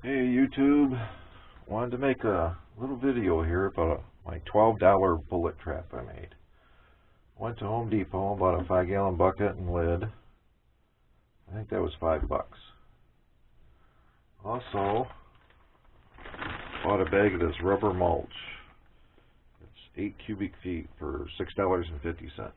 Hey YouTube, wanted to make a little video here about my $12 bullet trap I made. Went to Home Depot, bought a 5-gallon bucket and lid. I think that was $5. Also, bought a bag of this rubber mulch. It's 8 cubic feet for $6.50.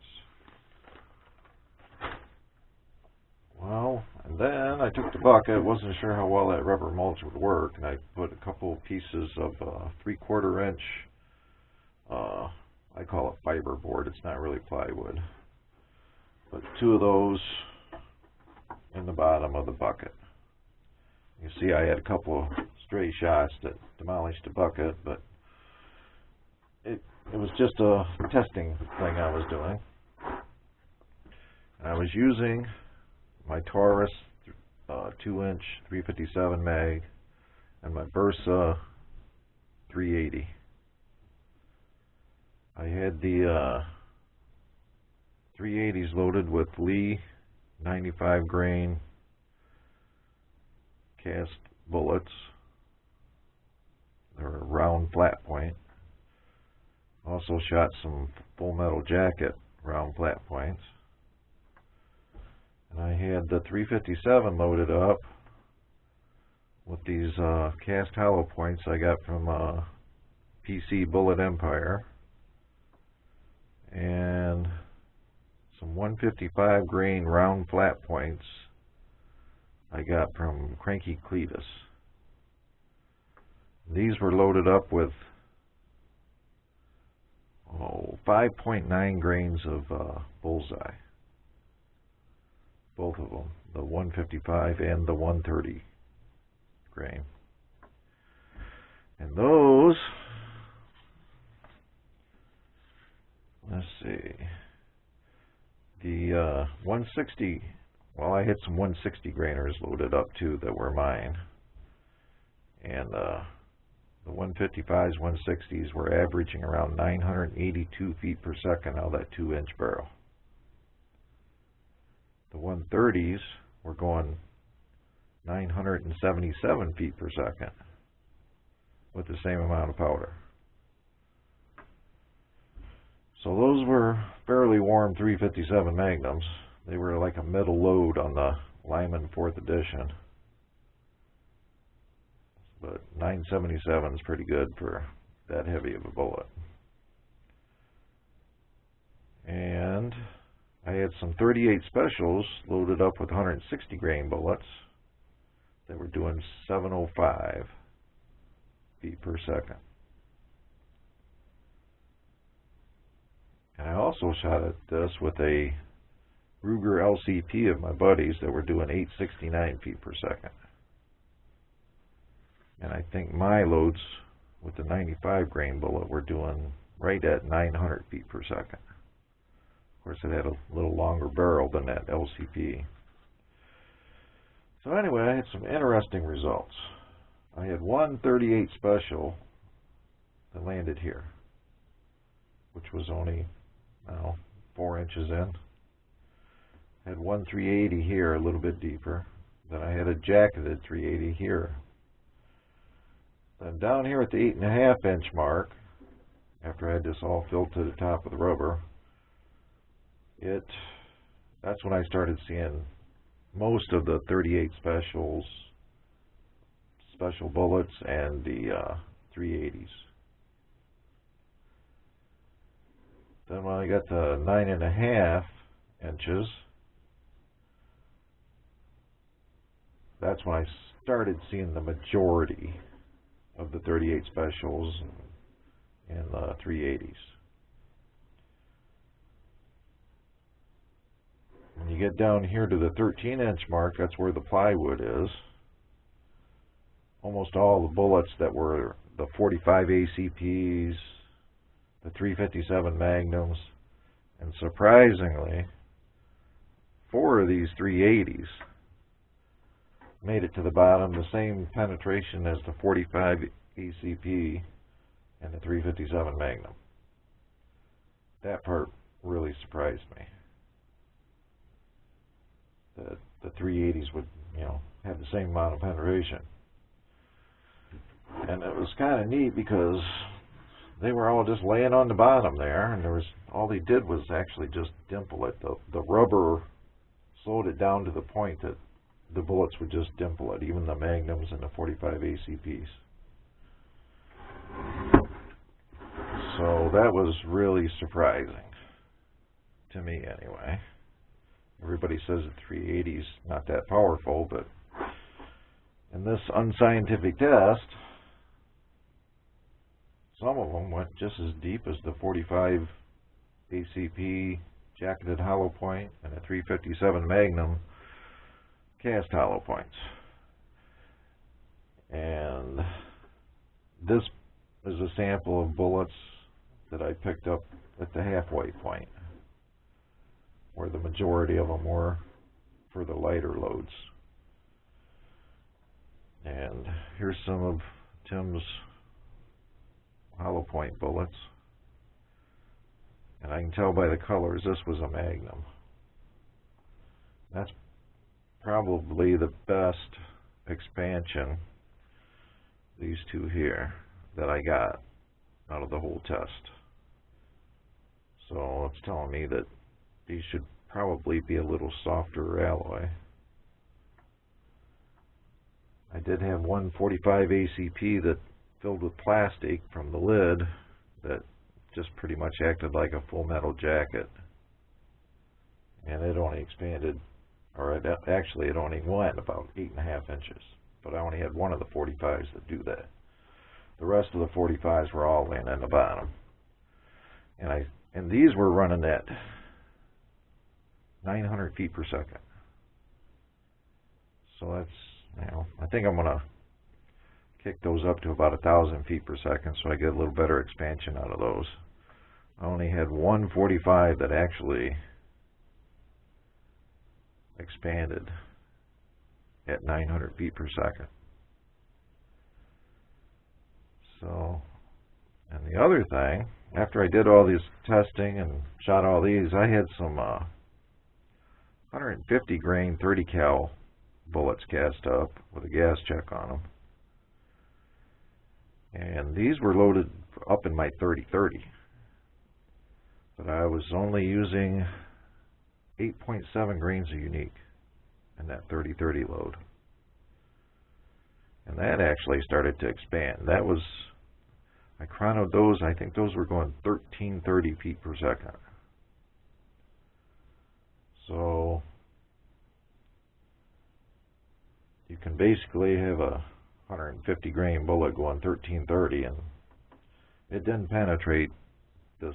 Well, and then I took the bucket, wasn't sure how well that rubber mulch would work, and I put a couple of pieces of 3/4 inch, I call it fiber board, it's not really plywood, but 2 of those in the bottom of the bucket. You see I had a couple of stray shots that demolished the bucket, but it was just a testing thing I was doing. I was using my Taurus 2-inch 357 mag and my Bersa 380. I had the 380s loaded with Lee 95 grain cast bullets. They're a round flat point. Also shot some Full Metal Jacket round flat points. And I had the 357 loaded up with these cast hollow points I got from PC Bullet Empire, and some 155 grain round flat points I got from Cranky Cletus. These were loaded up with 5.9 grains of bullseye. Both of them, the 155 and the 130 grain. And those, let's see, the 160, well, I had some 160 grainers loaded up too that were mine. And the 155s, 160s were averaging around 982 feet per second out of that 2-inch barrel. The 130s were going 977 feet per second with the same amount of powder. So those were fairly warm 357 Magnums. They were like a middle load on the Lyman 4th edition. But 977 is pretty good for that heavy of a bullet. And I had some 38 specials loaded up with 160 grain bullets. They were doing 705 feet per second. And I also shot at this with a Ruger LCP of my buddies that were doing 869 feet per second. And I think my loads with the 95 grain bullet were doing right at 900 feet per second. Of course, it had a little longer barrel than that LCP. So anyway, I had some interesting results. I had one 38 special that landed here, which was only 4 inches in. I had one 380 here, a little bit deeper. Then I had a jacketed 380 here. Then down here at the 8.5 inch mark, after I had this all filled to the top of the rubber, that's when I started seeing most of the 38 special bullets and the 380s. Then when I got to 9.5 inches, that's when I started seeing the majority of the 38 specials and the 380s. When you get down here to the 13-inch mark, that's where the plywood is. Almost all the bullets that were the 45 ACPs, the 357 Magnums, and surprisingly, 4 of these 380s made it to the bottom, the same penetration as the 45 ACP and the 357 Magnum. That part really surprised me. The 380s would, have the same amount of penetration. And it was kind of neat because they were all just laying on the bottom there, and all they did was actually just dimple it. The rubber slowed it down to the point that the bullets would just dimple it, even the Magnums and the 45 ACPs. So that was really surprising, to me anyway. Everybody says the 380's not that powerful, but in this unscientific test, some of them went just as deep as the 45 ACP jacketed hollow point and a 357 Magnum cast hollow points. And this is a sample of bullets that I picked up at the halfway point, where the majority of them were for the lighter loads. And here's some of Tim's hollow point bullets. And I can tell by the colors this was a Magnum. That's probably the best expansion, these two here, that I got out of the whole test. So it's telling me that these should probably be a little softer alloy. I did have one 45 ACP that filled with plastic from the lid that just pretty much acted like a full metal jacket. And it only expanded, or actually it only went about 8.5 inches. But I only had one of the 45s that do that. The rest of the 45s were all laying in the bottom. And these were running at 900 feet per second. So that's, I think I'm going to kick those up to about 1,000 feet per second so I get a little better expansion out of those. I only had one 45 that actually expanded at 900 feet per second. So, and the other thing, after I did all this testing and shot all these, I had some 150 grain 30 cal bullets cast up with a gas check on them. And these were loaded up in my 30-30. But I was only using 8.7 grains of unique in that 30-30 load. And that actually started to expand. That was, I chronoed those, I think those were going 1330 feet per second. So you can basically have a 150 grain bullet going 1330, and it didn't penetrate this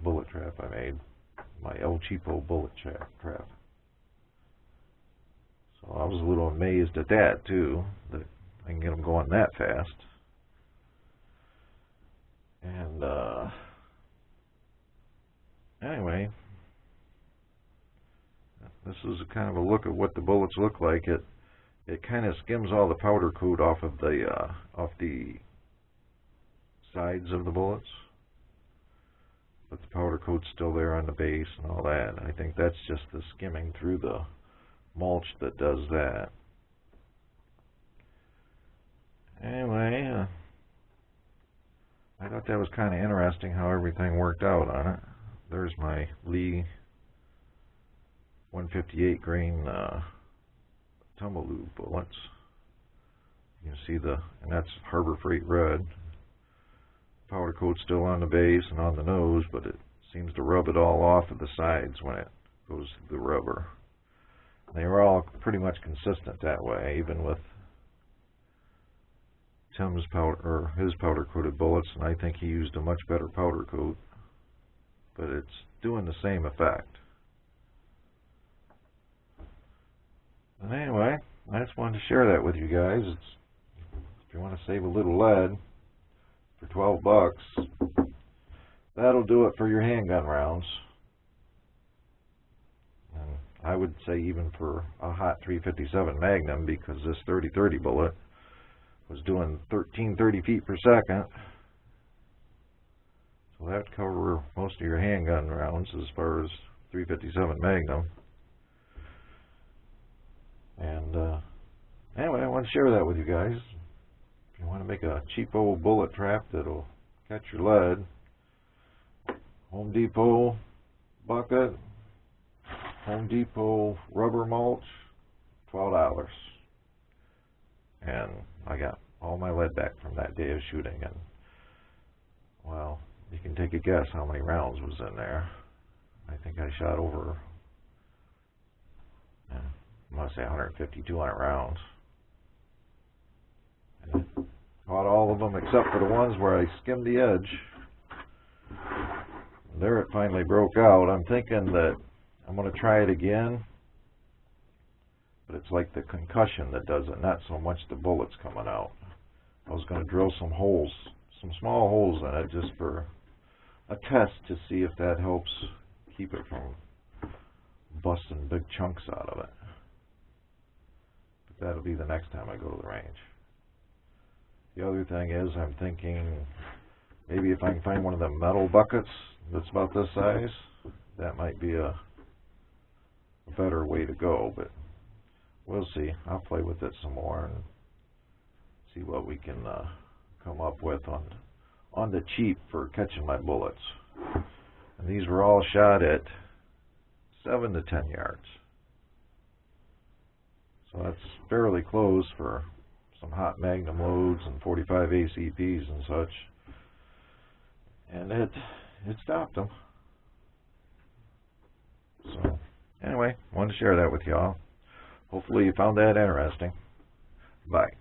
bullet trap I made, my El Cheapo bullet trap. So I was a little amazed at that too, that I can get them going that fast. And anyway, this is a kind of a look at what the bullets look like. It kind of skims all the powder coat off of the sides of the bullets, but the powder coat's still there on the base and all that. I think that's just the skimming through the mulch that does that. Anyway, I thought that was kind of interesting how everything worked out on it. There's my Lee 158 grain Tumbleweed bullets. You can see and that's Harbor Freight red. Powder coat's still on the base and on the nose, but it seems to rub it all off of the sides when it goes through the rubber. They were all pretty much consistent that way, even with Tim's his powder coated bullets, and I think he used a much better powder coat, but it's doing the same effect. And anyway, I just wanted to share that with you guys. If you want to save a little lead for $12, that'll do it for your handgun rounds. And I would say even for a hot 357 Magnum, because this 30-30 bullet was doing 1330 feet per second. So that would cover most of your handgun rounds as far as 357 Magnum. And anyway, I want to share that with you guys. If you want to make a cheapo bullet trap that'll catch your lead, Home Depot bucket, Home Depot rubber mulch, $12. And I got all my lead back from that day of shooting, and well, you can take a guess how many rounds was in there. I think I shot over, I want to say 150, 200 rounds. And I caught all of them except for the ones where I skimmed the edge. There it finally broke out. I'm thinking that I'm going to try it again, but it's like the concussion that does it, not so much the bullets coming out. I was going to drill some holes, some small holes in it, just for a test to see if that helps keep it from busting big chunks out of it. But that'll be the next time I go to the range. The other thing is, I'm thinking maybe if I can find one of the metal buckets that's about this size, that might be a better way to go, but we'll see. I'll play with it some more and see what we can come up with on the cheap for catching my bullets. And these were all shot at 7 to 10 yards. So that's fairly close for some hot Magnum loads and 45 ACPs and such. And it stopped them. So anyway, wanted to share that with y'all. Hopefully you found that interesting. Bye.